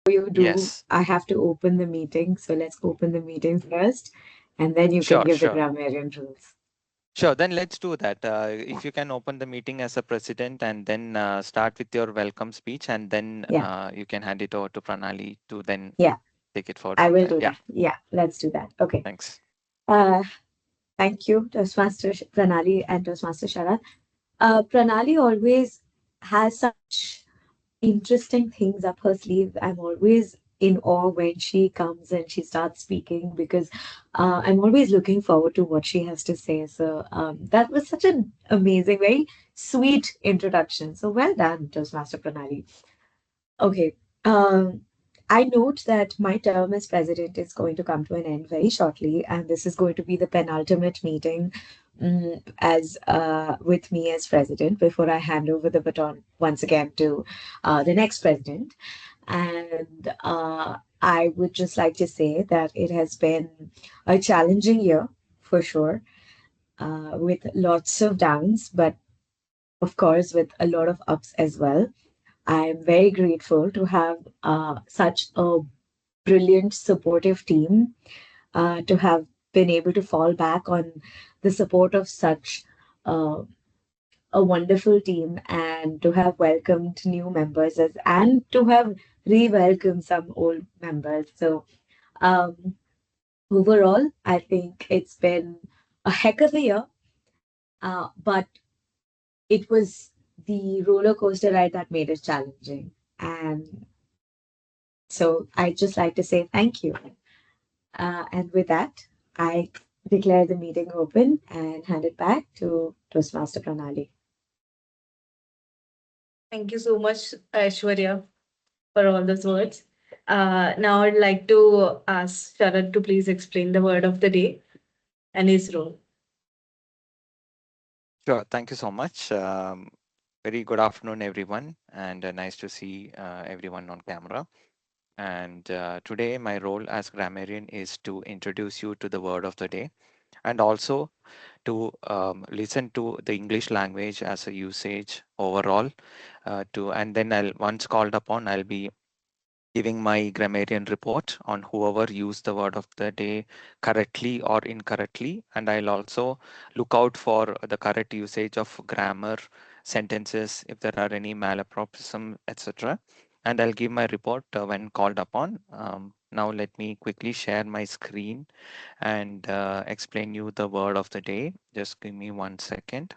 you do, Yes. I have to open the meeting. So let's open the meeting first, and then you can Sure, give the sure. grammarian rules. Sure, then let's do that. If you can open the meeting as a president and then start with your welcome speech, and then Yeah, you can hand it over to Pranali to then yeah, take it forward I from will there. do Yeah, that. Yeah, let's do that. Okay. thanks. Uh, Thank you, Toastmaster Pranali and Toastmaster Sharad. Pranali always has such interesting things up her sleeve. I'm always in awe when she comes and she starts speaking because I'm always looking forward to what she has to say. So that was such an amazing, very sweet introduction. So well done, Toastmaster Pranali. Okay. Um, I note that my term as president is going to come to an end very shortly, and this is going to be the penultimate meeting as with me as president before I hand over the baton once again to the next president. And I would just like to say that it has been a challenging year for sure, with lots of downs, but of course with a lot of ups as well. I'm very grateful to have such a brilliant, supportive team, to have been able to fall back on the support of such uh, a wonderful team, and to have welcomed new members and to have re-welcomed some old members. So um, overall, I think it's been a heck of a year, but it was the roller coaster ride that made it challenging. And so I'd just like to say thank you. And with that, I declare the meeting open and hand it back to Toastmaster Pranali. Thank you so much, Aishwarya, for all those words. Now I'd like to ask Sharad to please explain the word of the day and his role. Sure, thank you so much. Very good afternoon, everyone, and nice to see everyone on camera. And today, my role as grammarian is to introduce you to the word of the day and also to listen to the English language as a usage overall. And then I'll once called upon, I'll be giving my grammarian report on whoever used the word of the day correctly or incorrectly. And I'll also look out for the correct usage of grammar, sentences, if there are any malapropism, etc. And I'll give my report when called upon. Now let me quickly share my screen and explain you the word of the day. Just give me 1 second.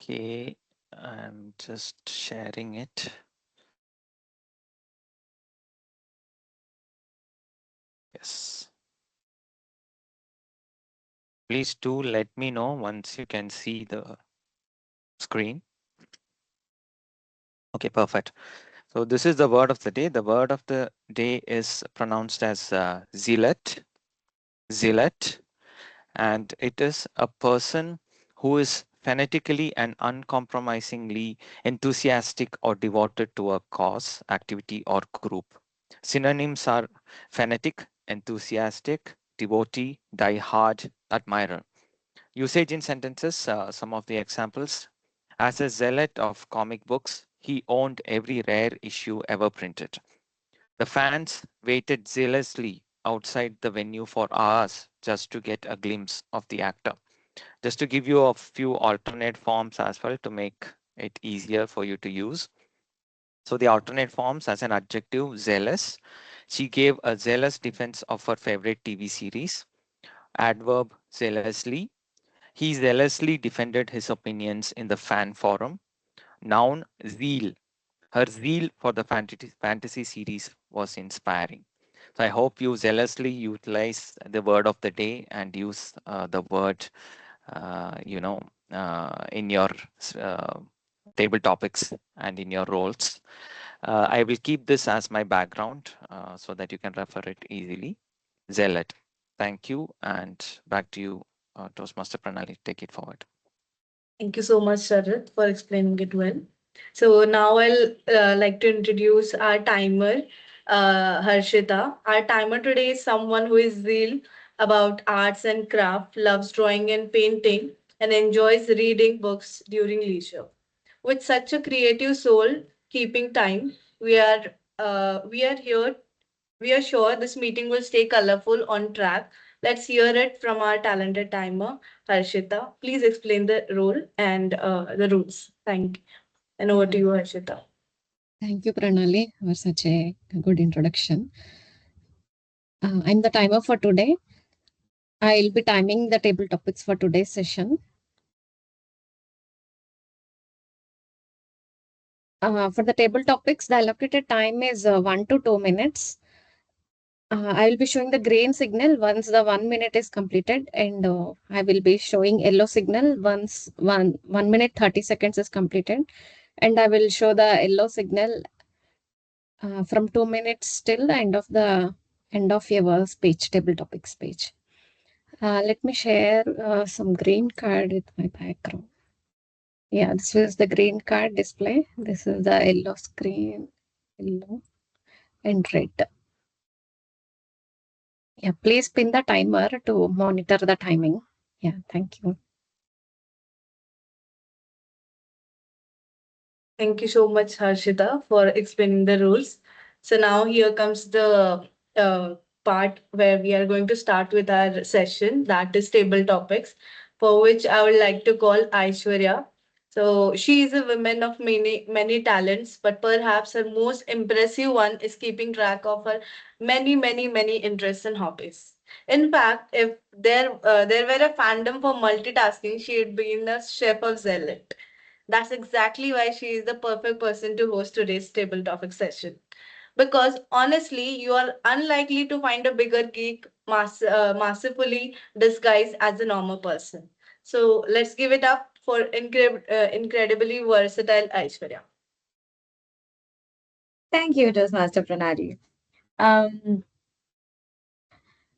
Okay, I'm just sharing it. Yes. Please do let me know once you can see the screen. Okay, perfect. So this is the word of the day. The word of the day is pronounced as zealot, zealot, and it is a person who is fanatically and uncompromisingly enthusiastic or devoted to a cause, activity, or group. Synonyms are fanatic, enthusiastic, devotee, die-hard, admirer. Usage in sentences, some of the examples. As a zealot of comic books, he owned every rare issue ever printed. The fans waited zealously outside the venue for hours just to get a glimpse of the actor. Just to give you a few alternate forms as well to make it easier for you to use. So the alternate forms as an adjective, zealous. She gave a zealous defense of her favorite TV series. Adverb, zealously. He zealously defended his opinions in the fan forum. Noun, zeal. Her zeal for the fantasy series was inspiring. So I hope you zealously utilize the word of the day and use the word, in your uh, table topics and in your roles. I will keep this as my background so that you can refer it easily. Zealot. Thank you, and back to you, Toastmaster Pranali. Take it forward. Thank you so much, Sharad, for explaining it well. So now I'll like to introduce our timer, Harshita. Our timer today is someone who is zeal about arts and craft, loves drawing and painting, and enjoys reading books during leisure. With such a creative soul, keeping time, we are here. We are sure this meeting will stay colorful on track. Let's hear it from our talented timer, Harshita. Please explain the role and the rules. Thank you. And over to you, Harshita. Thank you, Pranali, for such a good introduction. I'm the timer for today. I'll be timing the table topics for today's session. For the table topics, the allocated time is 1 to 2 minutes. I will be showing the green signal once the 1 minute is completed, and I will be showing yellow signal once 1 minute 30 seconds is completed, and I will show the yellow signal from 2 minutes till the end of your speech, table topics page. Let me share some green card with my background. Yeah, this is the green card display. This is the yellow screen, yellow and red. Yeah, please pin the timer to monitor the timing. Yeah, thank you. Thank you so much, Harshita, for explaining the rules. So now here comes the part where we are going to start with our session, that is table topics, for which I would like to call Aishwarya. So she is a woman of many talents, but perhaps her most impressive one is keeping track of her many interests and hobbies. In fact, if there were a fandom for multitasking, she would be in a chef of zealot. That's exactly why she is the perfect person to host today's table topic session. Because honestly, you are unlikely to find a bigger geek masterfully disguised as a normal person. So let's give it up for incredibly versatile Aishwarya. Thank you, Toastmaster Pranali. Um,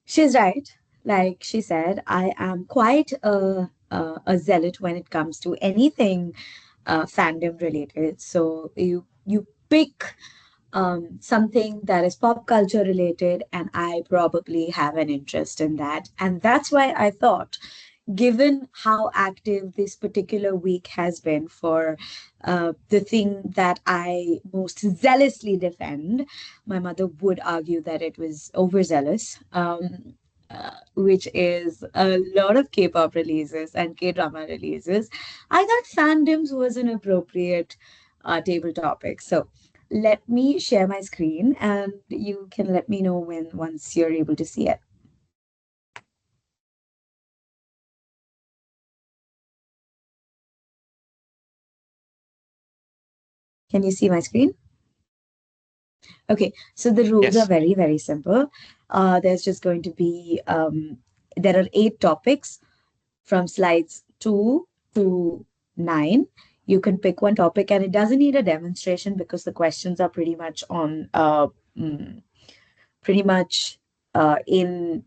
she's right. Like she said, I am quite a zealot when it comes to anything fandom related. So you pick something that is pop culture related, and I probably have an interest in that. And that's why I thought, given how active this particular week has been for the thing that I most zealously defend, my mother would argue that it was overzealous. Which is a lot of K-pop releases and K-drama releases. I thought fandoms was an appropriate table topic. So let me share my screen and you can let me know when once you're able to see it. Can you see my screen? Okay, so the rules are Yes. very simple. There's just going to be, there are 8 topics from slides 2 to 9. You can pick one topic and it doesn't need a demonstration because the questions are pretty much on, pretty much in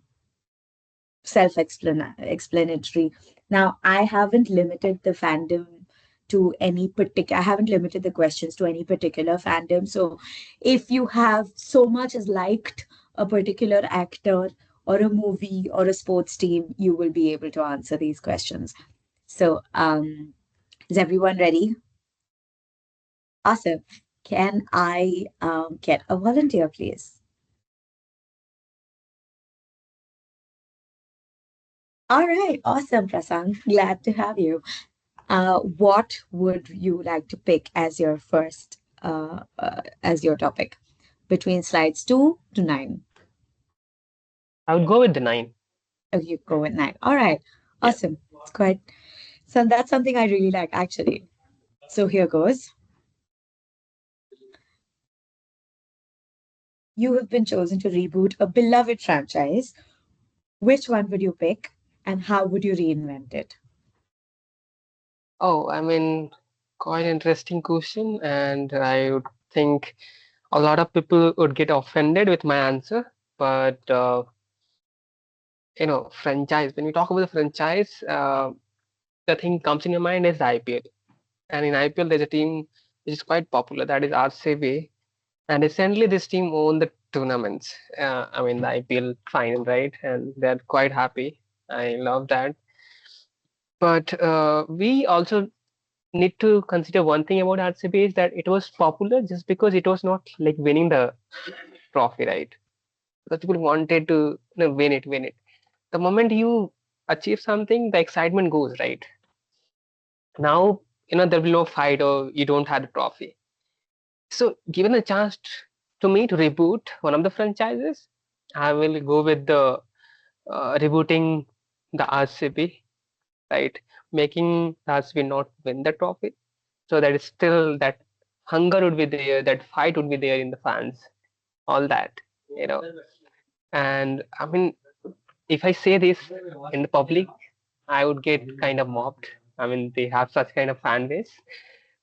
self-explanatory. Now, I haven't limited the fandom to any particular, I haven't limited the questions to any particular fandom. So if you have so much as liked a particular actor or a movie or a sports team, you will be able to answer these questions. So is everyone ready? Awesome. Can I get a volunteer, please? All right, awesome, Prasang. Glad to have you. What would you like to pick as your first, as your topic between slides 2 to 9? I would go with the 9. Oh, you go with 9. All right, Yeah. awesome. It's quite, so that's something I really like, actually. So here goes. You have been chosen to reboot a beloved franchise. Which one would you pick and how would you reinvent it? Oh, I mean, quite interesting question, and I would think a lot of people would get offended with my answer. But franchise. When you talk about the franchise, the thing comes in your mind is the IPL, and in IPL there's a team which is quite popular, that is RCB, and recently this team won the tournaments. I mean, the IPL final, right? And they're quite happy. I love that. But we also need to consider one thing about RCB is that it was popular just because it was not like winning the trophy, right? Because people wanted to win it, win it. The moment you achieve something, the excitement goes, right? Now, there will be no fight or you don't have the trophy. So, given a chance to me to reboot one of the franchises, I will go with the rebooting the RCB, right? Making the RCB not win the trophy. So that is still that hunger would be there, that fight would be there in the fans, all that, you know. And I mean, if I say this in the public, I would get kind of mobbed. I mean, they have such kind of fan base,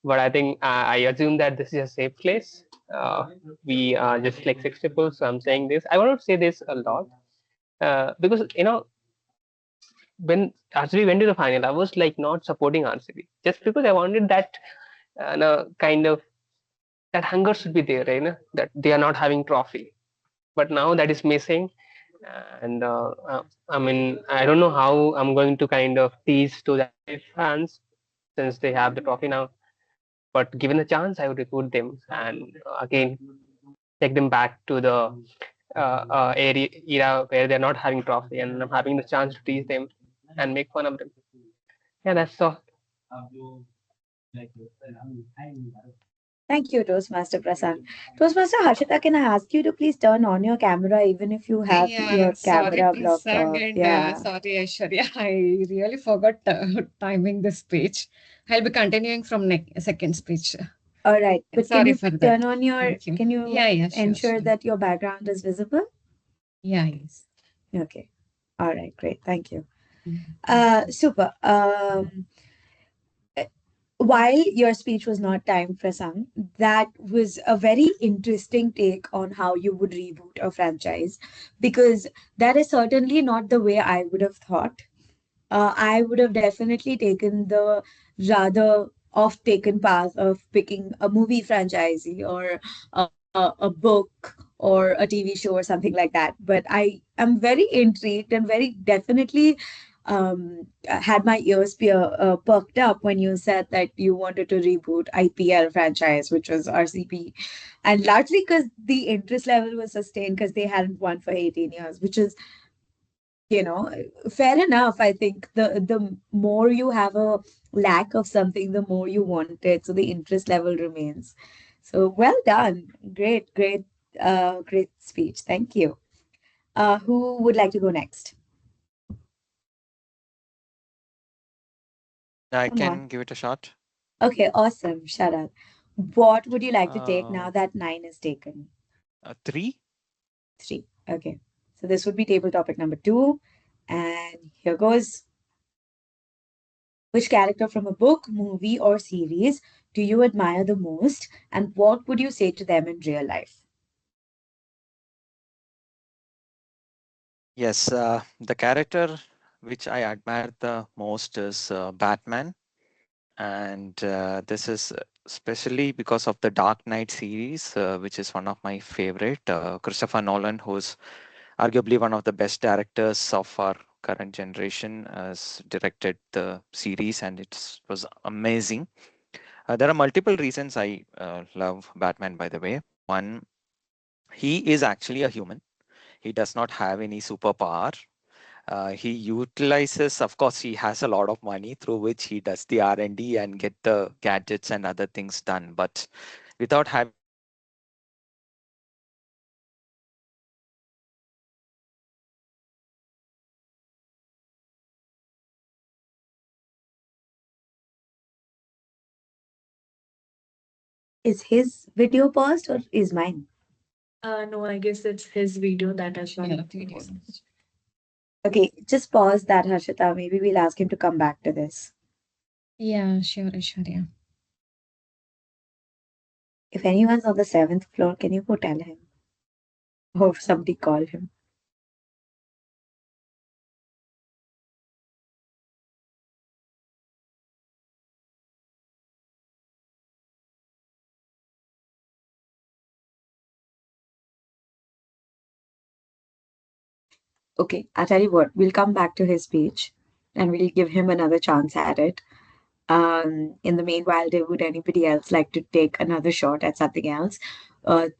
but I think I assume that this is a safe place. We are just like six people, so I'm saying this. I want to say this a lot because when RCB went to the final, I was like not supporting RCB just because I wanted that kind of that hunger should be there, that they are not having trophy. But now that is missing, and I mean, I don't know how I'm going to kind of tease to the fans since they have the trophy now. But given a chance, I would recruit them and again take them back to the area era where they're not having trophy, and I'm having the chance to tease them and make fun of them. Yeah, that's all. Thank you, Toastmaster Prasad. Toastmaster Harshita, can I ask you to please turn on your camera even if you have Yeah, your sorry, camera blocked Prasad, off? and Yeah. sorry, Aishwarya. I really forgot timing this speech. I'll be continuing from second speech. All right. But can Sorry you for that. turn on your, Thank you. can you Yeah, yeah, sure, ensure sure. that your background is visible? Yeah, yes. Okay. All right. Great. Thank you. Thank you. Super. While your speech was not timed for some, that was a very interesting take on how you would reboot a franchise because that is certainly not the way I would have thought. I would have definitely taken the rather off taken path of picking a movie franchise or a book or a TV show or something like that. But I am very intrigued and very definitely had my ears perked up when you said that you wanted to reboot IPL franchise, which was RCB, and largely because the interest level was sustained because they hadn't won for 18 years, which is fair enough. I think the more you have a lack of something, the more you want it, so the interest level remains. So well done. Great speech. Thank you. Who would like to go next? I Come on. can give it a shot. Okay, awesome. Sharad, what would you like to take Uh, now that nine is taken? Three. Three. Okay, so this would be table topic number two, and here goes. Which character from a book, movie, or series do you admire the most, and what would you say to them in real life? Yes, the character which I admire the most is Batman, and this is especially because of the Dark Knight series, which is one of my favorite. Christopher Nolan, who's arguably one of the best directors of our current generation, has directed the series, and it was amazing. There are multiple reasons I love Batman, by the way. One, he is actually a human. He does not have any superpower. He utilizes, of course, he has a lot of money through which he does the R&D and get the gadgets and other things done. But without having any superpower, he is Is his video paused or is mine? No, I guess it's his video that has Yeah, not video. paused. Okay, just pause that, Harshita. Maybe we'll ask him to come back to this. Yeah, sure, Aishwarya. If anyone's on the seventh floor, can you go tell him? Or somebody call him. Okay, I'll tell you what, we'll come back to his speech and we'll give him another chance at it. In the meanwhile, would anybody else like to take another shot at something else?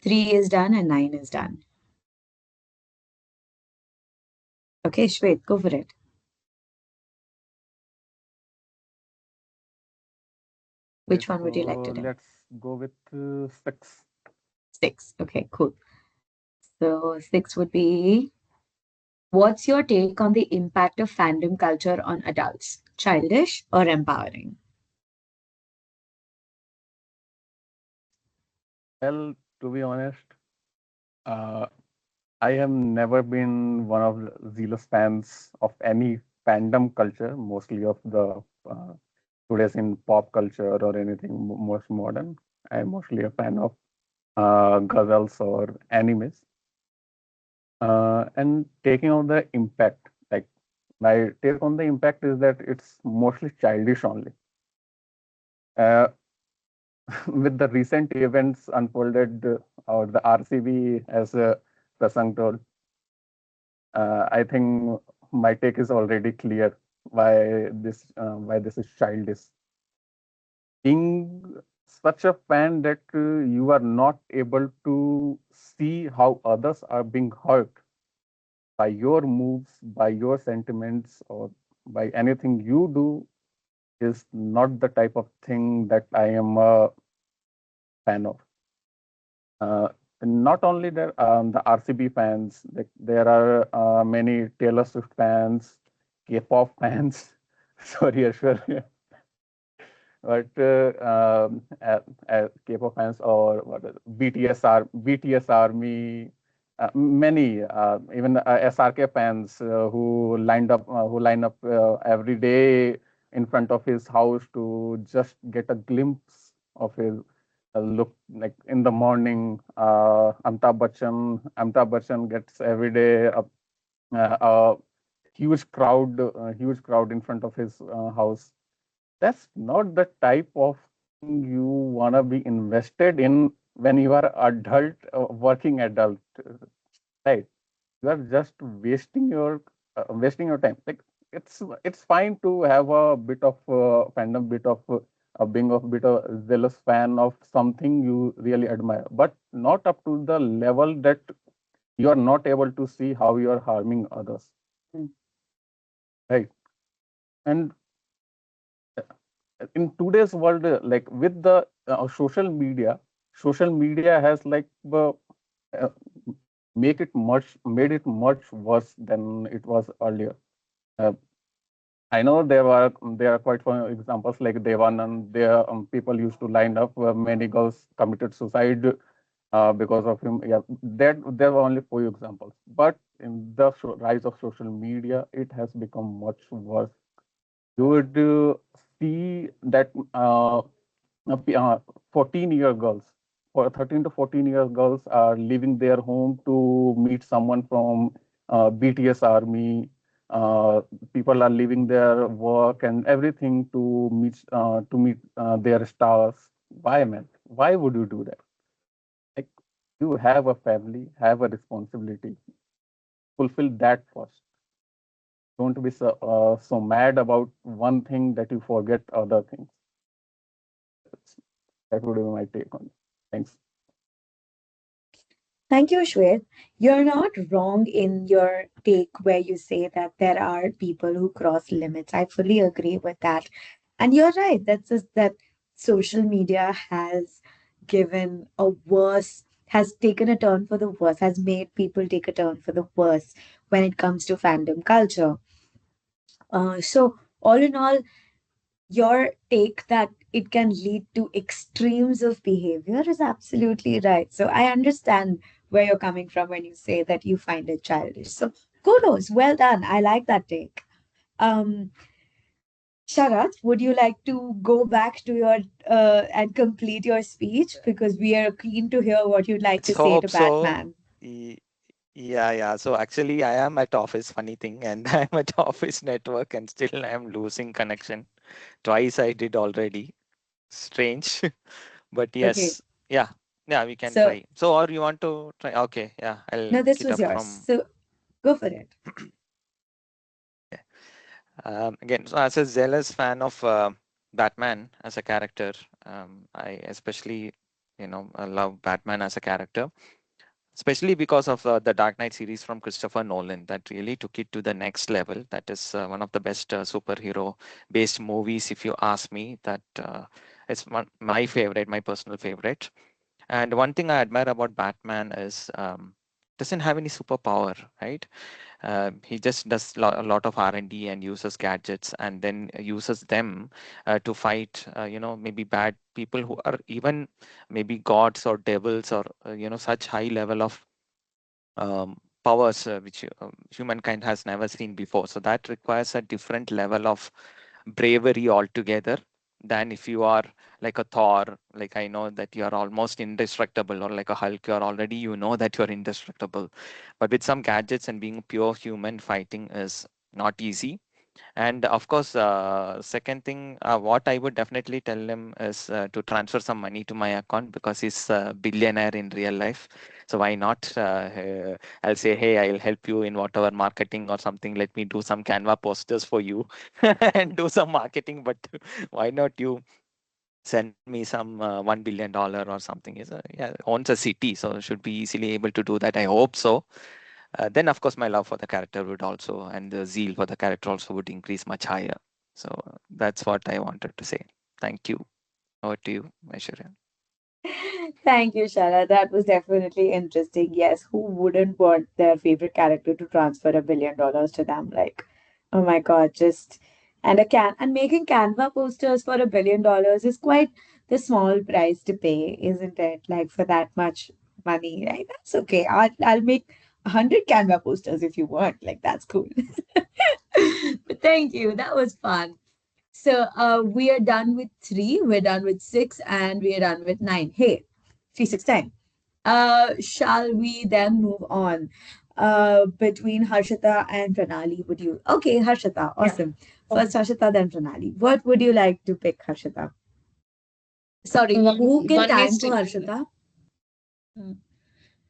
Three is done and nine is done. Okay, Shwet, go for it. Okay, Which one would you like to so do? let's go with six. Six. Okay, cool. So six would be, what's your take on the impact of fandom culture on adults? Childish or empowering? Well, to be honest, uh, I have never been one of the zealous fans of any fandom culture, mostly of the today's in pop culture or anything most modern. I'm mostly a fan of ghazals or animes. And taking on the impact, like my take on the impact is that it's mostly childish only. Uh, with the recent events unfolded, or the RCB as Prasang told, I think my take is already clear why this is childish. Being such a fan that you are not able to see how others are being hurt by your moves, by your sentiments, or by anything you do is not the type of thing that I am a fan of. Uh, Not only the RCB fans, like there are many Taylor Swift fans, K-pop fans. Sorry, Ashwar, but K-pop fans or what BTS Army, many even SRK fans who line up every day in front of his house to just get a glimpse of his look like in the morning. Amitabh Bachchan gets every day a huge crowd in front of his house. That's not the type of thing you want to be invested in when you are adult, working adult, right? You are just wasting your time. Like it's fine to have a bit of fandom, bit of being a bit of zealous fan of something you really admire, but not up to the level that you are not able to see how you are harming others, right? And in today's world, like with the social media has like uh, made it much worse than it was earlier. uh, I know there are quite few examples like Devanand. There people used to line up where many girls committed suicide because of him. Yeah, that there were only few examples, but in the rise of social media it has become much worse. You would see that 14-year girls, for 13 to 14-year girls are leaving their home to meet someone from BTS Army. Uh, People are leaving their work and everything to meet their stars. Why, man? Why would you do that? Like, you have a family, have a responsibility. Fulfill that first. Don't be so mad about one thing that you forget other things. That would be my take on it. Thanks. Thank you, Shwet. You're not wrong in your take where you say that there are people who cross limits. I fully agree with that. And you're right. That's just that social media has given a worse, has taken a turn for the worse, has made people take a turn for the worse when it comes to fandom culture. So, all in all, your take that it can lead to extremes of behavior is absolutely right. So I understand where you're coming from when you say that you find it childish. So kudos, well done. I like that take. Um, Sharat, would you like to go back to your and complete your speech because we are keen to hear what you'd like Let's to say to hope so. Batman? Ye- Yeah, yeah. So actually, I am at office. Funny thing, and I'm at office network, and still I'm losing connection. Twice I did already. Strange, but Okay, yes, yeah, yeah. We can so try. So, or you want to try? Okay, yeah. I'll no, pick this it was up yours. from. So Go for it. Again, so as a zealous fan of Batman as a character, I especially, love Batman as a character, especially because of the Dark Knight series from Christopher Nolan that really took it to the next level. That is one of the best superhero-based movies, if you ask me. That it's my favorite, my personal favorite. And one thing I admire about Batman is doesn't have any superpower, right? He just does a lot of R&D and uses gadgets and then uses them to fight, maybe bad people who are even maybe gods or devils or, such high level of powers which humankind has never seen before. So that requires a different level of bravery altogether than if you are like a Thor, like I know that you are almost indestructible, or like a Hulk, you're already, that you're indestructible. But with some gadgets and being pure human, fighting is not easy. And of course, second thing, what I would definitely tell him is to transfer some money to my account because he's a billionaire in real life. So why not? I'll say, hey, I'll help you in whatever marketing or something. Let me do some Canva posters for you and do some marketing. But why not you send me some $1 billion or something? Is yeah, owns a city, so should be easily able to do that. I hope so. Then of course my love for the character would also, and the zeal for the character also would increase much higher. So that's what I wanted to say. Thank you. Over to you, Aishwarya. Thank you, Shara. That was definitely interesting. Yes, who wouldn't want their favorite character to transfer $1 billion to them? Like, oh my God, just and making Canva posters for $1 billion is quite the small price to pay, isn't it? Like for that much money, right? That's okay. I'll make 100 Canva posters if you want. Like that's cool. But thank you. That was fun. So we are done with three, we're done with six, and we are done with nine. Hey, 3, 6, 10. Shall we then move on? Between Harshita and Pranali, would you? Okay, Harshita, Yeah. awesome. First Harshita, then Pranali. What would you like to pick, Harshita? Sorry, who can One time is for Harshita?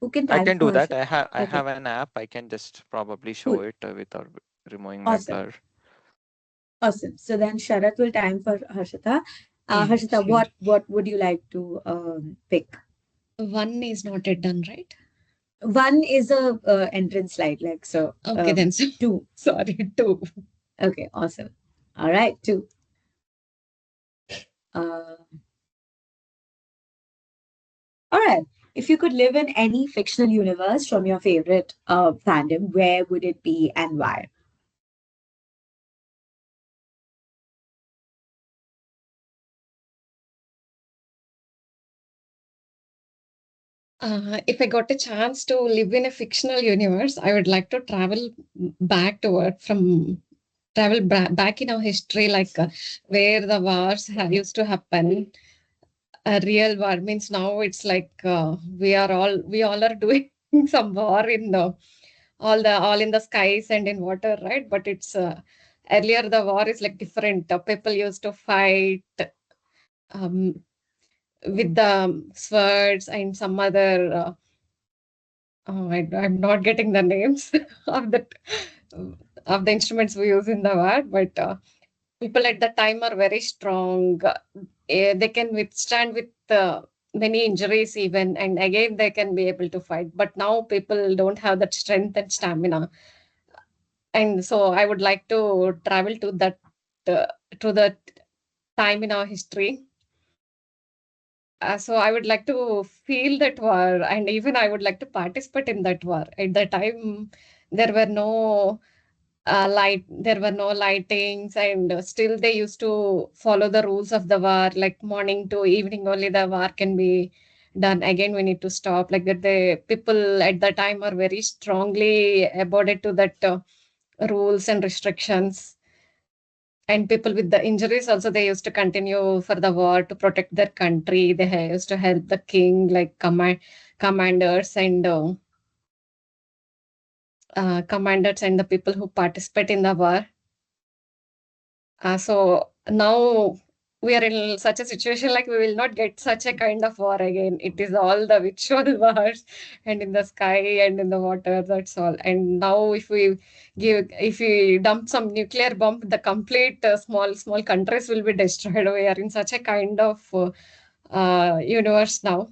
Who can I time can for do that. Harshita? I Okay, have an app. I can just probably show cool, it without removing my awesome, blur. awesome. So then Sharat will time for Harshita. Yeah, Harshita, sure. what would you like to pick? One is not yet done, right? One is a entrance slide, like so. Okay, then. So, Two. sorry, two. Okay, awesome. All right, two. Uh, all right. If you could live in any fictional universe from your favorite fandom, where would it be and why? If I got a chance to live in a fictional universe, I would like to travel backward from back in our history, like where the wars used to happen. A real war means now it's like we all are doing some war in the all in the skies and in water, right? But it's earlier the war is like different. People used to fight um, with the swords and some other. I'm not getting the names of the of the instruments we use in the war, but people at the time are very strong. They can withstand with many injuries even, and again they can be able to fight. But now people don't have that strength and stamina, and so I would like to travel uh, to that time in our history. So I would like to feel that war, and even I would like to participate in that war. At the time, there were no there were no lightings, and still they used to follow the rules of the war. Like morning to evening, only the war can be done. Again, we need to stop. Like that, the people at the time are very strongly about it to that rules and restrictions. And people with the injuries also, they used to continue for the war to protect their country. They used to help the king, like commanders and commanders and the people who participate in the war. So now we are in such a situation like we will not get such a kind of war again. It is all the virtual wars and in the sky and in the water, that's all. And now if we dump some nuclear bomb, the complete small countries will be destroyed. We are in such a kind of universe now.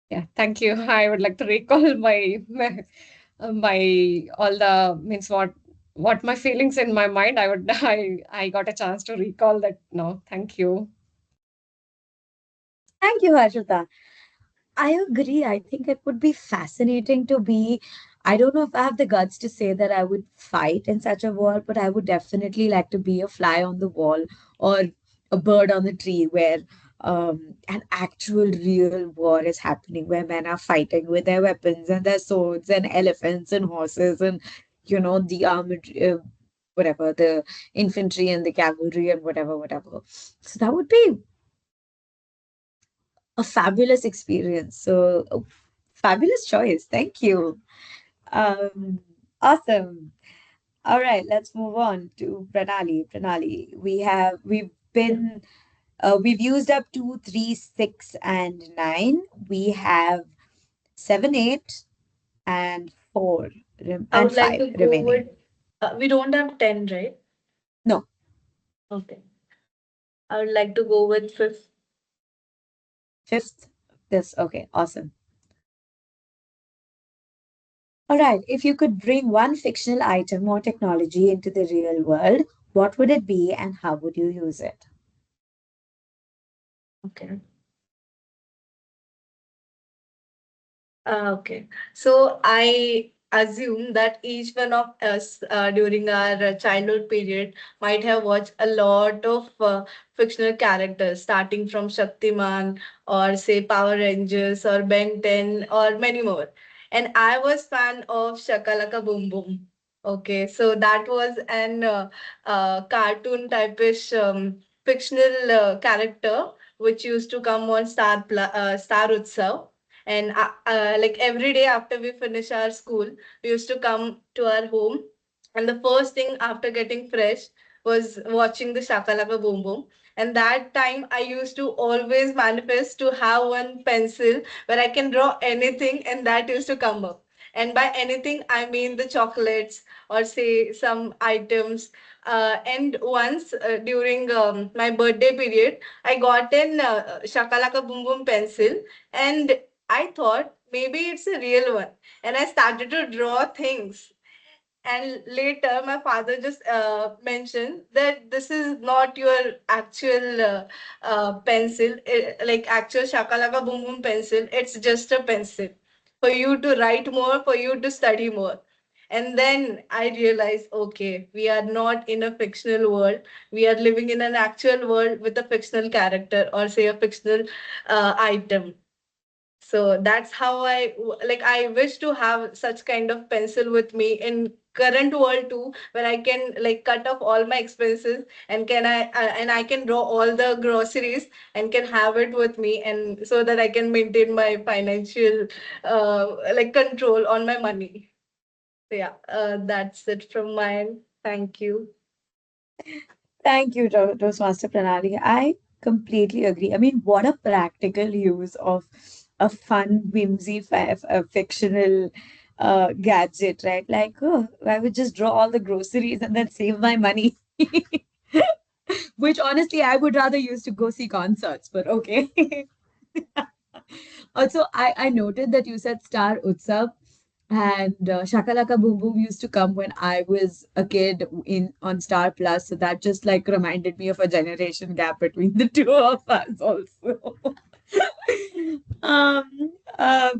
Yeah, thank you. I would like to recall my all the means what my feelings in my mind. I got a chance to recall that now. Thank you. Thank you, Harshita. I agree. I think it would be fascinating to be. I don't know if I have the guts to say that I would fight in such a war, but I would definitely like to be a fly on the wall or a bird on the tree where an actual real war is happening, where men are fighting with their weapons and their swords and elephants and horses and, the armored, whatever, the infantry and the cavalry and whatever. So that would be a fabulous experience. So, fabulous choice. Thank you. Um, awesome. All right, let's move on to Pranali. Pranali, we've used up 2, 3, 6, and 9. We have 7, 8, and 4, I and would like 5 to go remaining. with, we don't have 10, right? No, Okay. I would like to go with fifth. fifth. This, okay, awesome. All right, if you could bring one fictional item or technology into the real world, what would it be and how would you use it? Okay. Okay. So I assume that each one of us during our childhood period might have watched a lot of fictional characters, starting from Shaktiman or say Power Rangers or Ben 10 or many more. And I was fan of Shakalaka Boom Boom. Okay, so that was an cartoon type-ish fictional character which used to come on Star Utsav, and like every day after we finish our school, we used to come to our home. And the first thing after getting fresh was watching the Shakalaka Boom Boom. And that time I used to always manifest to have one pencil where I can draw anything and that used to come up. And by anything, I mean the chocolates or say some items. And once during my birthday period, I got an Shakalaka Boom Boom pencil, and I thought maybe it's a real one. And I started to draw things. And later, my father just mentioned that this is not your actual pencil, like actual Shakalaka Boom Boom pencil. It's just a pencil for you to write more, for you to study more. And then I realized, okay, we are not in a fictional world. We are living in an actual world with a fictional character or say a fictional item. So that's how like I wish to have such kind of pencil with me in current world too, where I can like cut off all my expenses and I can draw all the groceries and can have it with me, and so that I can maintain my financial like control on my money. So yeah, that's it from mine. Thank you. Thank you, Toastmaster Pranali. I completely agree. I mean, what a practical use of a fun, whimsy, fictional gadget, right? Like, oh, I would just draw all the groceries and then save my money. Which honestly, I would rather use to go see concerts, but okay. Also, I noted that you said Star Utsav and Shakalaka Boom Boom used to come when I was a kid in on Star Plus, so that just like reminded me of a generation gap between the two of us also.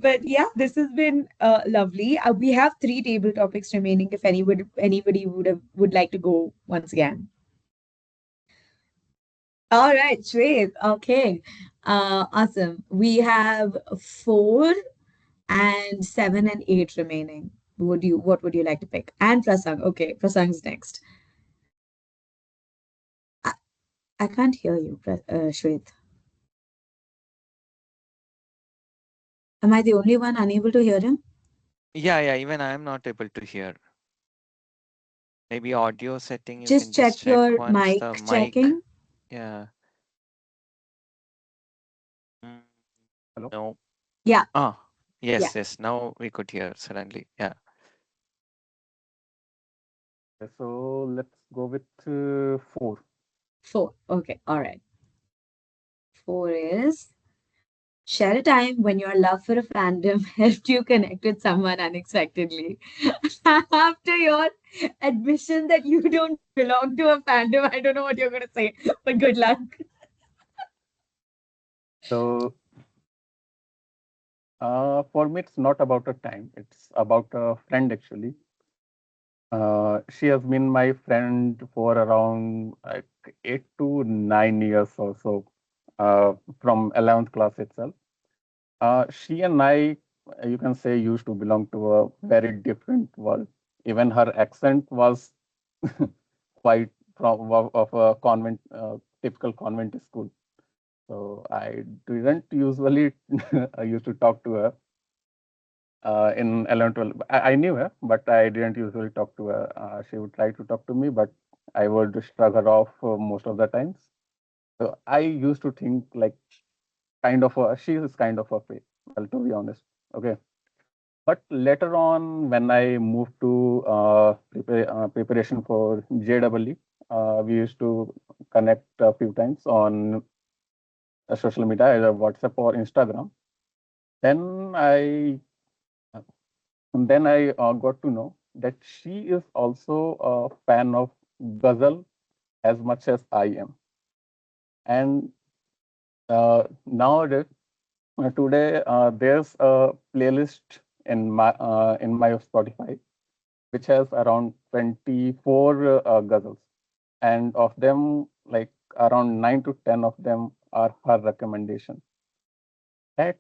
But yeah, this has been lovely. We have 3 table topics remaining. If anybody would like to go once again. All right, Shwet. Okay. Awesome. We have 4 and 7 and 8 remaining. What would you like to pick? And Prasang. Okay, Prasang's next. I, I can't hear you, Shwet. Am I the only one unable to hear him? Yeah, even I am not able to hear. Maybe audio setting, you Just can just check check your once the mic mic. checking. Yeah. Mm, Hello. no. Yeah, Ah, yeah. yes, yes. Now we could hear suddenly. Yeah. So let's go with 4. Four. Okay, all right. Four is share a time when your love for a fandom helped you connect with someone unexpectedly. After your admission that you don't belong to a fandom, I don't know what you're going to say, but good luck. So for me, it's not about a time. It's about a friend actually. She has been my friend for around like 8 to 9 years or so, from 11th class itself. She and I, you can say, used to belong to a very different world. Even her accent was quite from of a convent, typical convent school. So I didn't usually I used to talk to her in 11, 12. I knew her, but I didn't usually talk to her. She would try to talk to me, but I would shrug her off most of the times. So I used to think like she is kind of a fake. Well, to be honest. Okay. But later on, when I moved to preparation for JEE, we used to connect a few times on social media, either WhatsApp or Instagram. Then I got to know that she is also a fan of Ghazal as much as I am. And nowadays, today, there's a playlist in my Spotify which has around 24 ghazals, and of them, like around 9 to 10 of them are her recommendation. That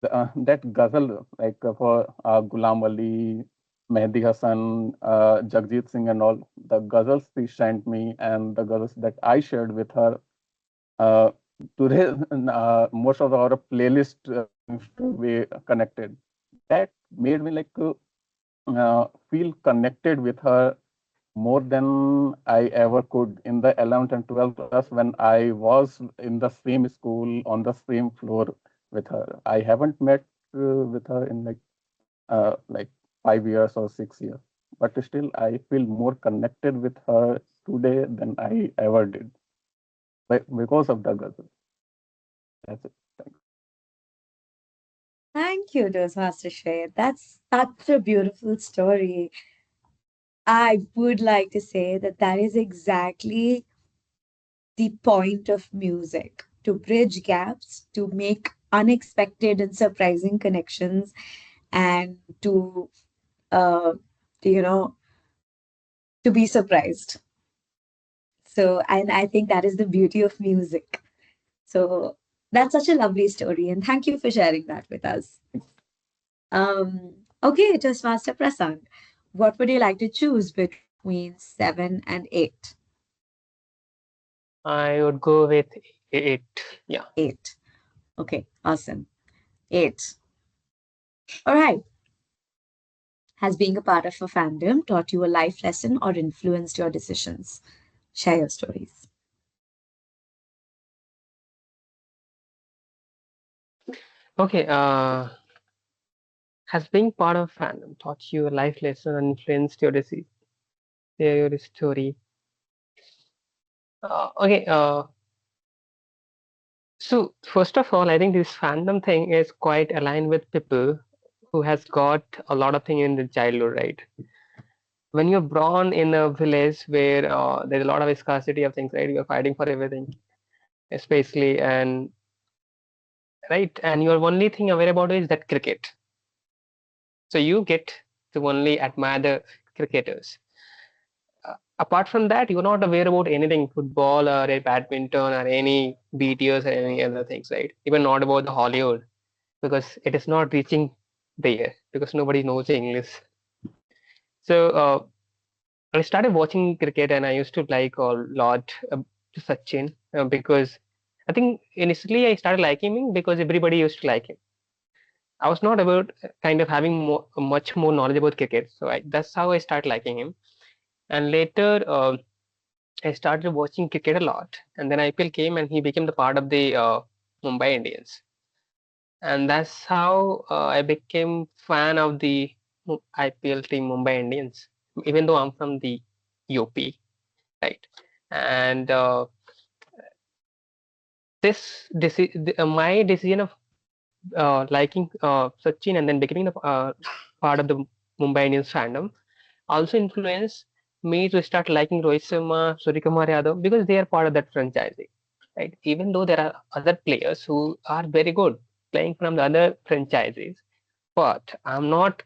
that ghazal, like for Ghulam Ali, Mehdi Hassan, Jagjit Singh, and all the ghazals she sent me, and the ghazals that I shared with her. Uh, Today, most of our playlist seems to be connected. That made me like feel connected with her more than I ever could in the 11th and 12th class when I was in the same school on the same floor with her. I haven't met with her in like 5 years or 6 years, but still I feel more connected with her today than I ever did because of the ghazal. That's it. Thanks. Thank you, Toastmaster Shrey. That's such a beautiful story. I would like to say that that is exactly the point of music to bridge gaps, to make unexpected and surprising connections, and uh, to to be surprised. So, and I think that is the beauty of music. So, that's such a lovely story, and thank you for sharing that with us. Okay, Toastmaster Prasad, what would you like to choose between 7 and 8? I would go with 8. Yeah. 8. Okay, awesome. 8. All right. Has being a part of a fandom taught you a life lesson or influenced your decisions? Share your stories. Okay. Has being part of fandom taught you a life lesson and influenced your decision? Share your story. Okay. So first of all, I think this fandom thing is quite aligned with people who has got a lot of thing in the childhood, right? When you're born in a village where there's a lot of scarcity of things, right? You're fighting for everything, especially, and right, and your only thing aware about is that cricket. So you get to only admire the cricketers. Apart from that, you're not aware about anything football or a badminton or any BTS or any other things, right? Even not about the Hollywood because it is not reaching there because nobody knows English. So I started watching cricket and I used to like a lot Sachin because I think initially I started liking him because everybody used to like him. I was not about kind of having much more knowledge about cricket, so that's how I started liking him. And later, I started watching cricket a lot, and then IPL came, and he became the part of the Mumbai Indians, and that's how I became fan of the IPL team Mumbai Indians. Even though I'm from the UP, right? And my decision of liking Sachin and then becoming the part of the Mumbai Indians fandom also influenced me to start liking Rohit Sharma, Suryakumar Yadav because they are part of that franchise, right? Even though there are other players who are very good playing from the other franchises, but I'm not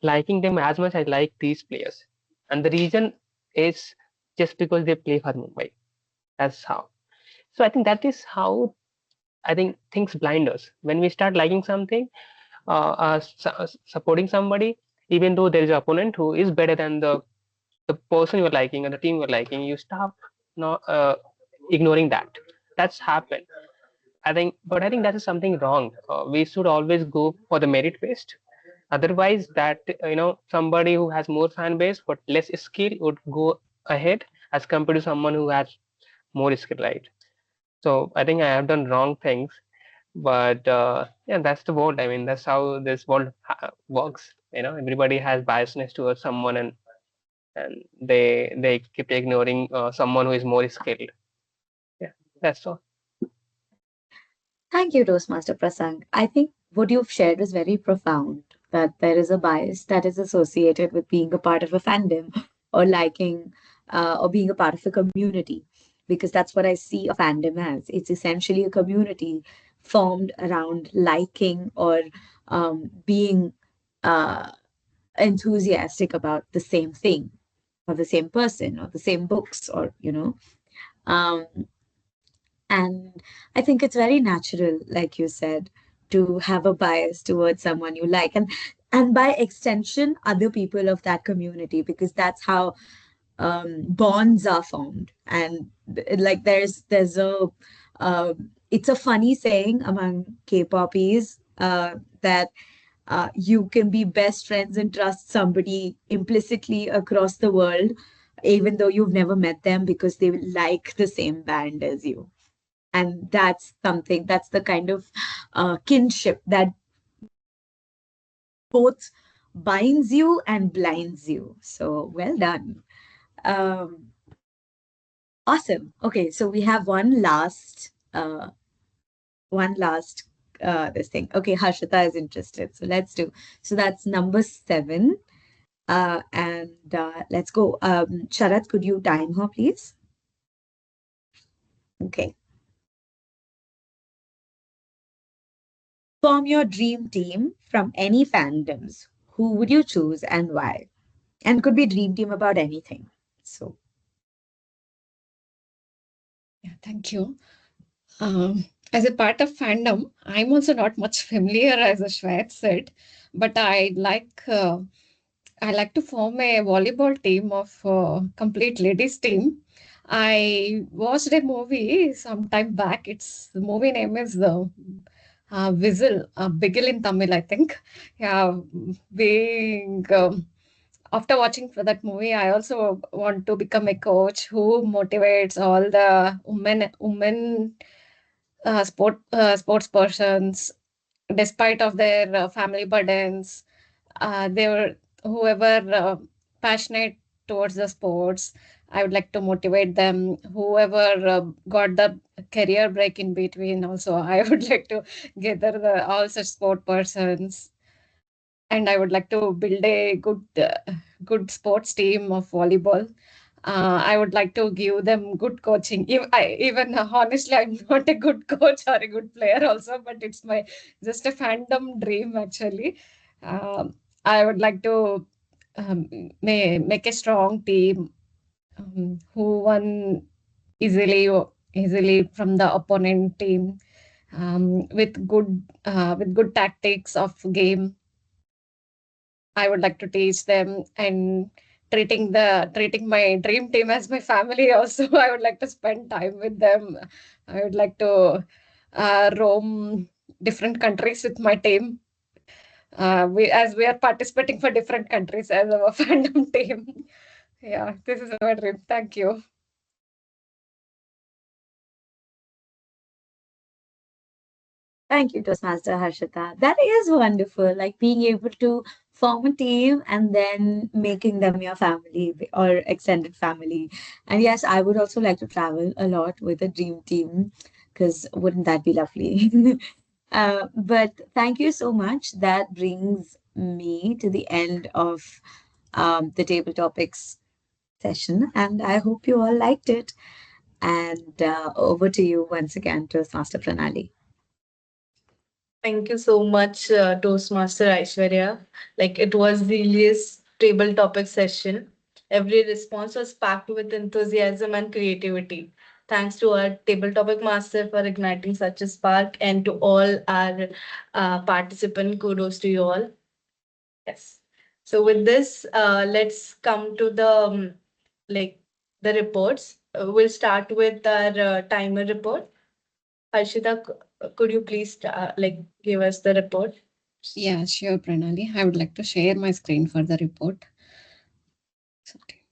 liking them as much as I like these players, and the reason is just because they play for Mumbai. That's how. So I think that is how I think things blind us when we start liking something, supporting somebody, even though there is an opponent who is better than the person you're liking and the team you're liking, you stop not ignoring that. That's happened. I think that is something wrong. We should always go for the merit based. Otherwise, that somebody who has more fan base but less skill would go ahead as compared to someone who has more skill, right? So I think I have done wrong things, but yeah, that's the world. I mean, that's how this world works. Everybody has biasness towards someone, and they keep ignoring someone who is more skilled. Yeah, that's all. Thank you, Toastmaster Prasang. I think what you've shared is very profound, that there is a bias that is associated with being a part of a fandom or liking or being a part of a community, because that's what I see a fandom as. It's essentially a community formed around liking or being uh, enthusiastic about the same thing or the same person or the same books or. Um, and I think it's very natural, like you said, to have a bias towards someone you like, and by extension, other people of that community, because that's how bonds are formed. And like there's a it's a funny saying among K-poppies that you can be best friends and trust somebody implicitly across the world, even though you've never met them, because they like the same band as you. And that's something, that's the kind of kinship that both binds you and blinds you. So well done. um awesome. Okay, so we have one last this thing. Okay, Harshita is interested, so let's do. So that's number 7. And let's go. Sharat, could you time her, please? Okay. Form your dream team from any fandoms. Who would you choose and why? And could be dream team about anything. So Yeah, thank you. As a part of fandom, I'm also not much familiar, as Shwet said, but I like to form a volleyball team of complete ladies team. I watched a movie some time back. The movie name is Whistle, Bigil in Tamil, I think. Yeah, being after watching for that movie, I also want to become a coach who motivates all the women sports persons, despite of their family burdens. They were whoever passionate towards the sports. I would like to motivate them. Whoever got the career break in between, also I would like to gather all such sport persons, and I would like to build a good sports team of volleyball. I would like to give them good coaching. Even honestly, I'm not a good coach or a good player also, but it's my just a fandom dream actually. Um, I would like to make a strong team who won easily from the opponent team, with good tactics of game. I would like to teach them, and treating my dream team as my family also. I would like to spend time with them. I would like to roam different countries with my team. We are participating for different countries as our fandom team. Yeah, this is our dream. Thank you. Thank you, Toastmaster Harshita. That is wonderful. Like being able to form a team and then making them your family or extended family. And yes, I would also like to travel a lot with a dream team because wouldn't that be lovely? But thank you so much. That brings me to the end of the table topics session, and I hope you all liked it. And over to you once again, Toastmaster Pranali. Thank you so much, Toastmaster Aishwarya. Like it was Zelia's table topic session. Every response was packed with enthusiasm and creativity. Thanks to our table topic master for igniting such a spark, and to all our participant. Kudos to you all. Yes. So with this, let's come to the like the reports. We'll start with our timer report. Harshita, could you please give us the report? Yeah, sure, Pranali. I would like to share my screen for the report. Sorry.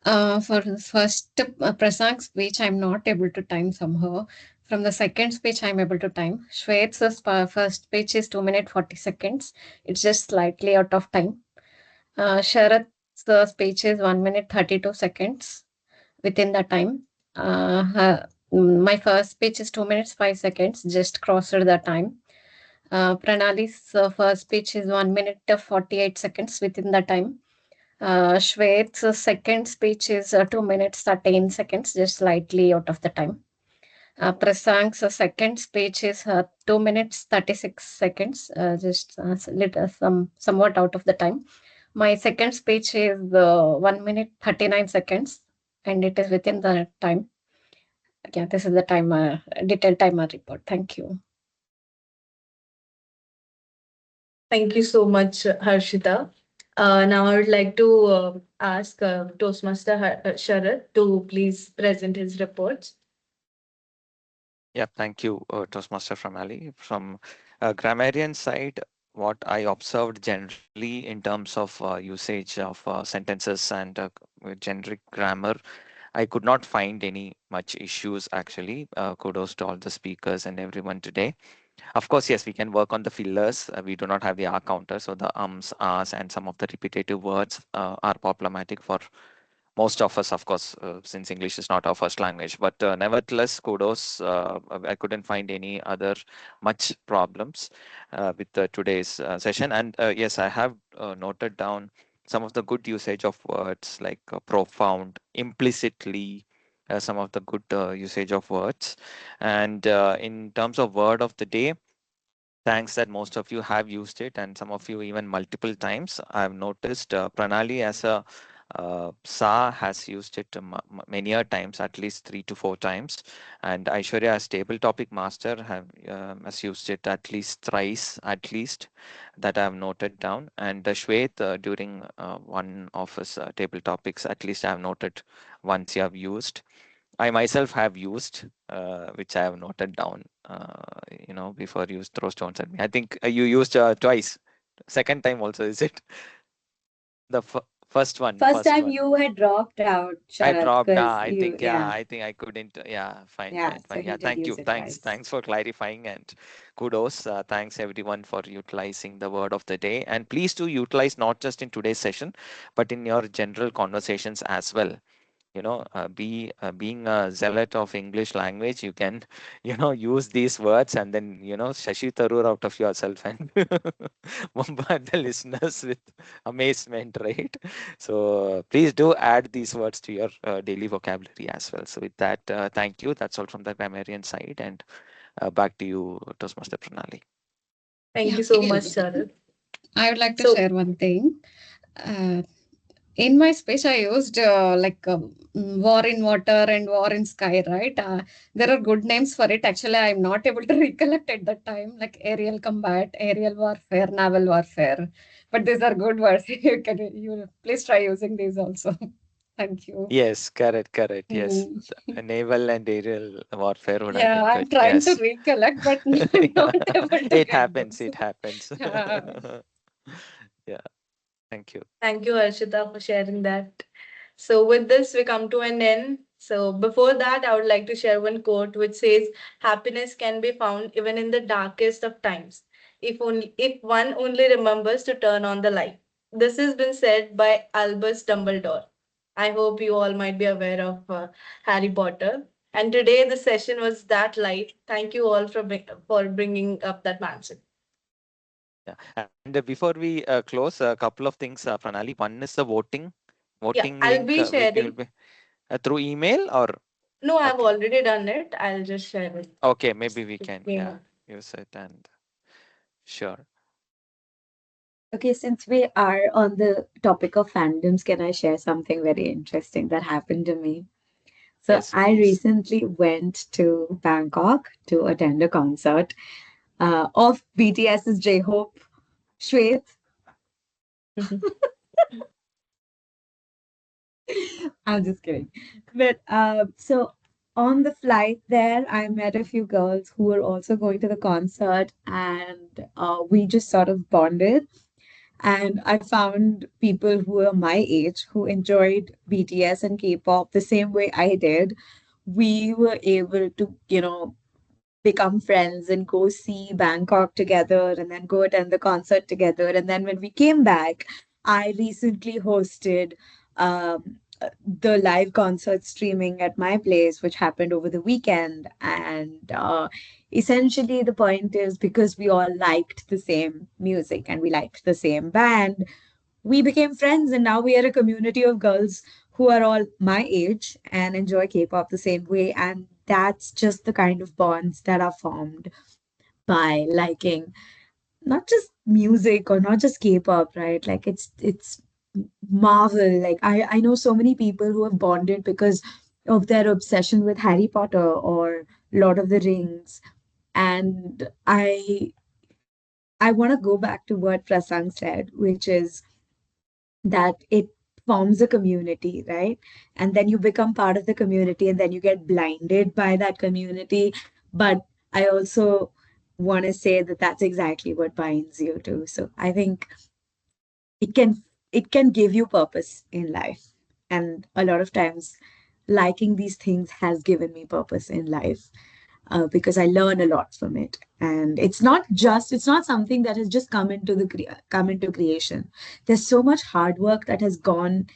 For the first Prasang's speech, I'm not able to time somehow. From the second speech, I'm able to time. Shwet's first speech is 2 minutes 40 seconds. It's just slightly out of time. Sharat's speech is 1 minute 32 seconds within the time. My first speech is 2 minutes 5 seconds, just crossed the time. Pranali's first speech is 1 minute 48 seconds within the time. Shwet's second speech is 2 minutes 13 seconds, just slightly out of the time. Prasang's second speech is 2 minutes 36 seconds, just somewhat out of the time. My second speech is 1 minute 39 seconds, and it is within the time. Yeah, this is the timer, detailed timer report. Thank you. Thank you so much, Harshita. Now I would like to ask Toastmaster Sharat to please present his reports. Yeah, thank you, Toastmaster from Ali. From grammarian side, what I observed generally in terms of usage of sentences and generic grammar, I could not find any much issues actually. Kudos to all the speakers and everyone today. Of course, yes, we can work on the fillers. We do not have the R counter, so the ums, ahs, and some of the repetitive words are problematic for most of us, of course, since English is not our first language. But nevertheless, kudos. I couldn't find any other much problems with today's session. And yes, I have noted down some of the good usage of words like profound, implicitly. Some of the good usage of words. And in terms of word of the day, thanks that most of you have used it and some of you even multiple times. I've noticed Pranali as a Sa has used it many a times, at least 3 to 4 times, and Aishwarya as table topic master has used it at least thrice, at least that I've noted down. And Shwet during one of his table topics, at least I've noted once you have used. I myself have used, which I have noted down, before you throw stones at me. I think you used twice. Second time also, is it? The first one, First first time one. you had dropped out, I Sharat, dropped. because I you, think, yeah, yeah, I think I couldn't. Yeah, fine, yeah. fine, So fine. he Yeah, did thank use you. it Thanks, twice. thanks for clarifying and kudos. Thanks everyone for utilizing the word of the day. And please do utilize not just in today's session, but in your general conversations as well. Being a zealot of English language, you can use these words and then Shashi Tharoor out of yourself and bombard the listeners with amazement, right? So please do add these words to your daily vocabulary as well. So with that, thank you. That's all from the grammarian side, and back to you, Toastmaster Pranali. Thank Yeah, you so much, Sharat. I would like to So share one thing. Uh, in my speech, I used war in water and war in sky, right? There are good names for it. Actually, I'm not able to recollect at that time, like aerial combat, aerial warfare, naval warfare. But these are good words. You please try using these also. Thank you. Yes, correct, correct. Yes, Mm. naval and aerial warfare would have Yeah, been good. I'm trying to Yes. recollect, but I'm Yeah. not able to It get happens. those. It happens. Yeah. Yeah. Thank you. thank you, Harshita, for sharing that. So with this, we come to an end So before that, I would like to share one quote which says, "Happiness can be found even in the darkest of times, if one only remembers to turn on the light." This has been said by Albus Dumbledore. I hope you all might be aware of Harry Potter. And today the session was that light. Thank you all for bringing up that mindset. Yeah. And before we close, a couple of things, Pranali. One is the Yeah, voting I'll link, be which will sharing. be through email or No, I've okay. already done it. I'll just share it. Okay, maybe we Just can, give me a yeah, moment. use it and sure. Okay, since we are on the topic of fandoms, can I share something very interesting that happened to me? So Yes, I please. recently went to Bangkok to attend a concert of BTS's J-Hope, Shwet. I'm just kidding. But so on the flight there, I met a few girls who were also going to the concert, and we just sort of bonded. And I found people who were my age who enjoyed BTS and K-pop the same way I did. We were able to, become friends and go see Bangkok together and then go attend the concert together. And then when we came back, I recently hosted the live concert streaming at my place, which happened over the weekend. And essentially, the point is because we all liked the same music and we liked the same band, we became friends. And now we are a community of girls who are all my age and enjoy K-pop the same way. And that's just the kind of bonds that are formed by liking not just music or not just K-pop, right? Like it's Marvel. Like I know so many people who have bonded because of their obsession with Harry Potter or Lord of the Rings. And I want to go back to what Prasang said, which is that it forms a community, right? And then you become part of the community and then you get blinded by that community. But I also want to say that that's exactly what binds you too. So I think it can it can give you purpose in life. And a lot of times liking these things has given me purpose in life because I learn a lot from it. And it's not something that has just come into creation. There's so much hard work that has gone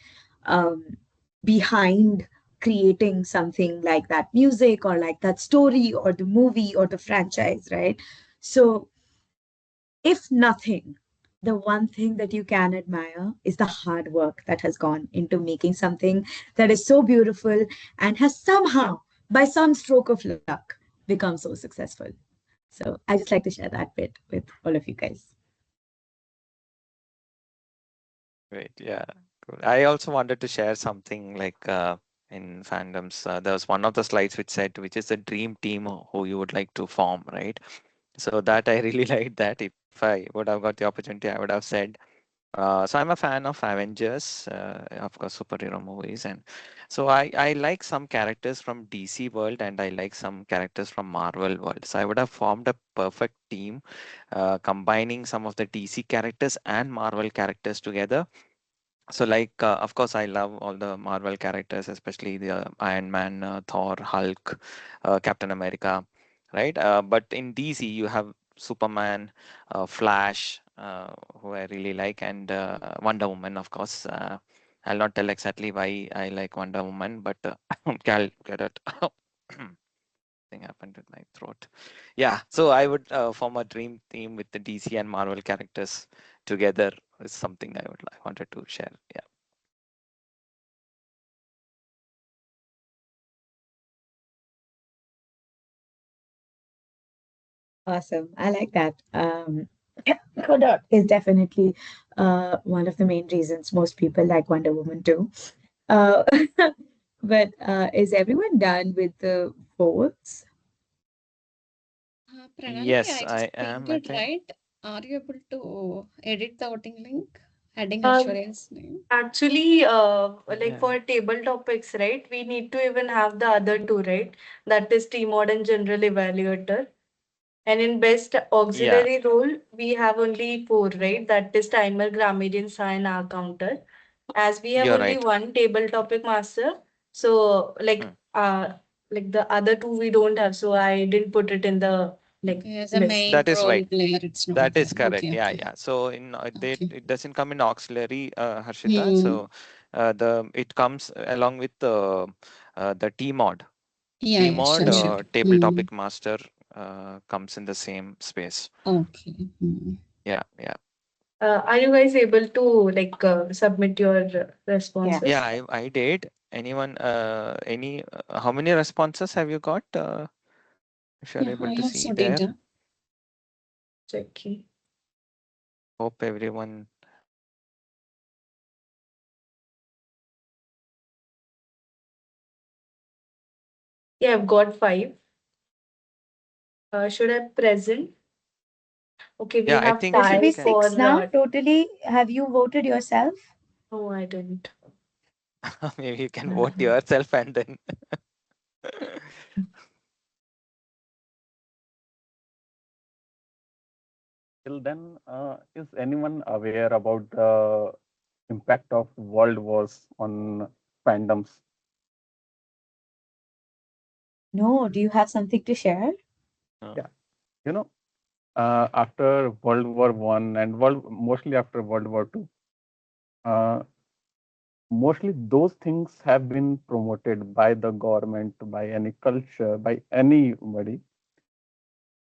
um, behind creating something like that music or like that story or the movie or the franchise, right? So if nothing, the one thing that you can admire is the hard work that has gone into making something that is so beautiful and has somehow, by some stroke of luck, become so successful. So I just like to share that bit with all of you guys. Great. Yeah. Cool. I also wanted to share something like in fandoms. There was one of the slides which said, which is the dream team who you would like to form, right? So that I really liked that. If I would have got the opportunity, I would have said, so I'm a fan of Avengers, of course, superhero movies, and so I like some characters from DC world and I like some characters from Marvel world. So I would have formed a perfect team, combining some of the DC characters and Marvel characters together. So like of course I love all the Marvel characters, especially the Iron Man, Thor, Hulk, Captain America, right? But in DC you have Superman, Flash, who I really like, and Wonder Woman, of course. I'll not tell exactly why I like Wonder Woman, but I'll get it. Thing happened with my throat. Yeah, so I would form a dream team with the DC and Marvel characters together is something I wanted to share. Yeah. Awesome. I like that. Kodot is definitely one of the main reasons most people like Wonder Woman too. Uh, but is everyone done with the votes? Pranali, Yes, I I just am, pinged I it, think. right? Are you able to edit the voting link? Adding Um, Aishwarya's name. Actually, like Yeah. for table topics, right, we need to even have the other two, right? That is T-Mod and General Evaluator. And in best Yeah, auxiliary role, we have only four, right? That is timer, grammarian, sign, R counter. As we have you're only right. one table topic master, So Hmm. like the other two we don't have, so I didn't put it in the like Okay, as a list. main That is role right. player, it's not That there. is correct. Okay, Yeah, okay. yeah. So Okay. it doesn't come in auxiliary, Harshita. Hmm. So the it comes along with the T mod. Yeah, T yeah, mod sure, sure. table Hmm. topic master comes in the same space. Okay. Hmm. Yeah, yeah. Are you guys able to like submit your Yeah. Yeah, responses? I did. Anyone, how many responses have you got? If you're Yeah, able I to see also there, did. Checking. hope everyone. Yeah, I've got five. Should I present? Okay, we Yeah, I have think There should you be time can. for. 6 now totally. Have you voted yourself? No, I didn't. Maybe you can vote yourself and then. Till then, is anyone aware about the impact of world wars on fandoms? No. Do you have something to share? uh, Yeah, you know, after World War One and mostly after World War Two, uh, mostly those things have been promoted by the government, by any culture, by anybody.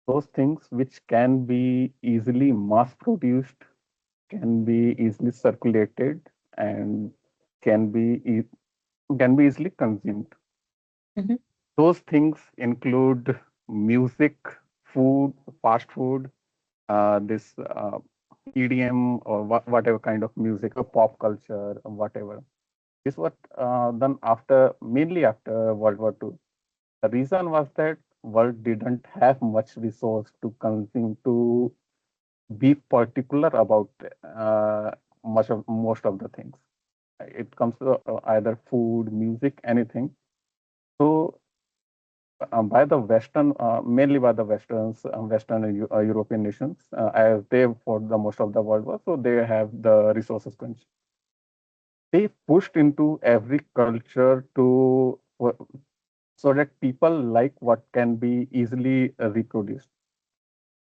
Those things which can be easily mass produced, can be easily circulated, and can be can be easily consumed. Mhm. Those things include music, food, fast food, this EDM or whatever kind of music or pop culture or whatever. This was done after mainly after World War II. The reason was that world didn't have much resource to consume to be particular about most of the things. It comes to either food, music, anything. So by the Western, mainly by the Westerns, Western and European nations, as they fought the most of the world war, so they have the resources crunch. They pushed into every culture to so that people like what can be easily reproduced.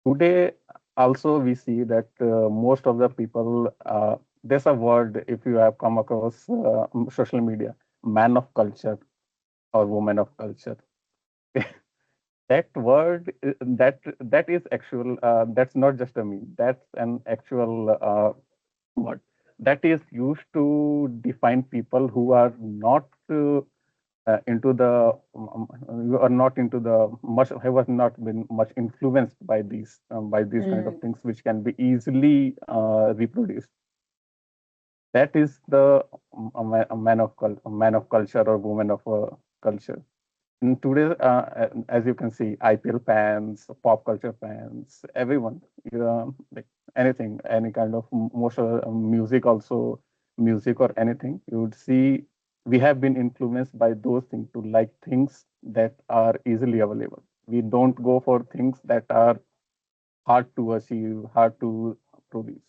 Today, also we see that most of the people, there's a word if you have come across social media, man of culture or woman of culture. That word that is actual, that's not just a meme, that's an actual word that is used to define people who are not into the who are not into the much, have not been much influenced by these kind of Mm. things which can be easily reproduced. That is the a man of culture or woman of culture. And today, as you can see, IPL fans, pop culture fans, everyone, like anything, any kind of most of music, also music or anything, you would see we have been influenced by those things to like things that are easily available. We don't go for things that are hard to achieve, hard to produce.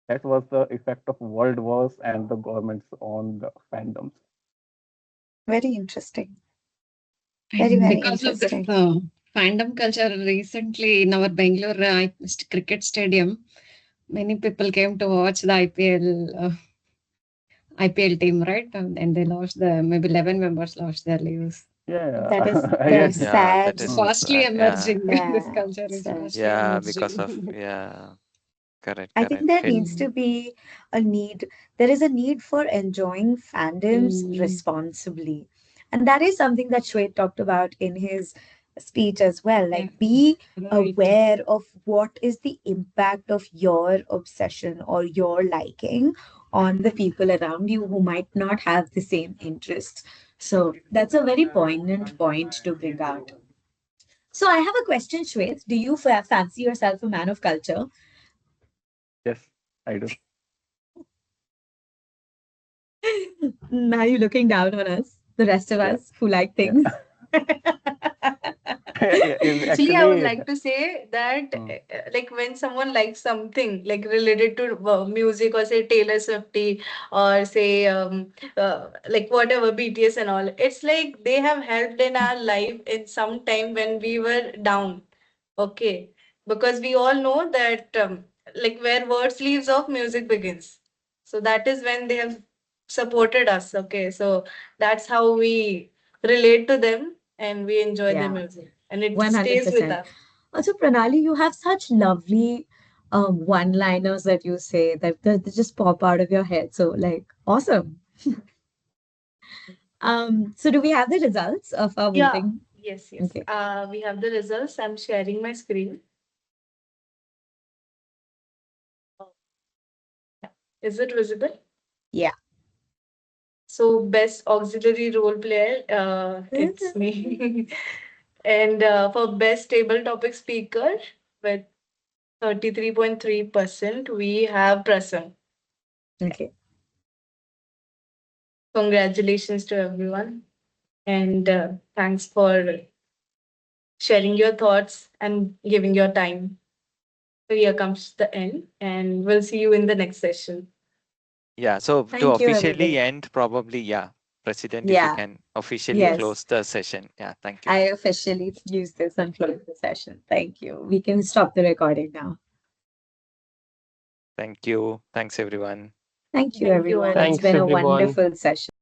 That was the effect of world wars and the governments on the fandoms. Very interesting. Very, And very because of this interesting. fandom culture, recently in our Bangalore cricket stadium, many people came to watch the IPL team, right? And they lost maybe 11 members lost their lives. Yeah, That is yeah. the yeah, that sad. It's is fastly yeah, emerging. This Yeah. culture is Sad. fastly yeah, because of emerging. yeah, correct, I think correct. there It needs to Mm, be a need, there is a need for enjoying fandoms mm, responsibly. And that is something that Shwet talked about in his speech as well. yeah, Like, be right. aware of what is the impact of your obsession or your liking on the people around you who might not have the same interests. So, that's a very poignant point to bring out. So, I have a question, Shwet. Do you fancy yourself a man of culture? Yes, I do. Are you looking down on us, the rest of Yeah, us who like yeah. things? Actually, I would Actually, like to say that mm, like when someone likes something like related to music, or say Taylor Swifty, or say like whatever BTS and all, it's like they have helped in our life in some time when we were down. Okay, because we all know that like where words leaves off, music begins. So that is when they have supported us. Okay, so that's how we relate to them and we enjoy their Yeah, music, and it stays with 100%. us. Also, Pranali, you have such lovely one-liners that you say that just pop out of your head. So, like, awesome. So do we have the results of our Yeah, voting? yes, yes. Okay. We have the results. I'm sharing my screen. Is it visible? Yeah. So, best auxiliary role player, it's me. And for best table topic speaker with 33.3%, we have Prasan. Okay. Congratulations to everyone. And thanks for sharing your thoughts and giving your time. So, here comes the end, and we'll see you in the next session. Yeah. So to Thank you, officially everybody. end, probably, yeah, President, if you Yeah. can officially Yes. close the session. Yeah. Thank you. I officially use this and close the session. Thank you. We can stop the recording now. Thank you. Thanks, everyone. Thank you, Thank you everyone. all. It's Thanks, been a everyone. wonderful session.